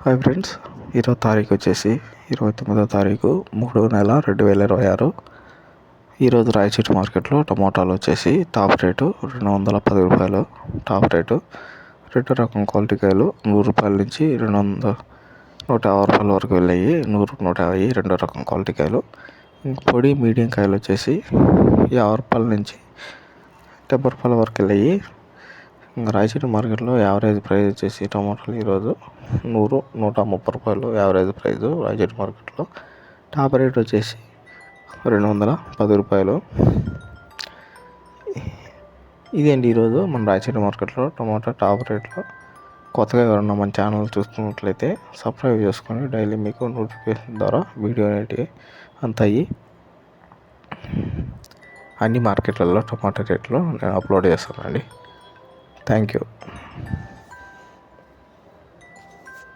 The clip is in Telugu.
హాయ్ ఫ్రెండ్స్, ఈరోజు తారీఖు వచ్చేసి 29వ తారీఖు 3వ నెల 2026. ఈరోజు రాయచోటి మార్కెట్లో టమోటాలు వచ్చేసి టాప్ రేటు 210 రూపాయలు. టాప్ రేటు రెండు రకం క్వాలిటీ కాయలు 100 రూపాయల నుంచి 150 రూపాయల వరకు వెళ్ళాయి. 100, 150 రెండో రకం క్వాలిటీ కాయలు. పొడి మీడియం కాయలు వచ్చేసి 50 రూపాయల నుంచి 70 రూపాయల వరకు వెళ్ళాయి. ఇంకా రాయచోటి మార్కెట్లో యావరేజ్ ప్రైస్ వచ్చేసి టమాటాలు ఈరోజు 100, 130 రూపాయలు యావరేజ్ ప్రైస్ రాయచోటి మార్కెట్లో. టాప్ రేట్ వచ్చేసి 210 రూపాయలు. ఇదేంటి ఈరోజు మన రాయచోటి మార్కెట్లో టమాటా టాప్ రేట్లో. కొత్తగా ఎవరన్నా మన ఛానల్ చూస్తున్నట్లయితే సబ్స్క్రైబ్ చేసుకొని డైలీ మీకు నోటిఫికేషన్ ద్వారా వీడియో అనేటివి అంతాయి. అన్ని మార్కెట్లలో టమాటా రేట్లు నేను అప్లోడ్ చేస్తానండి. Thank you.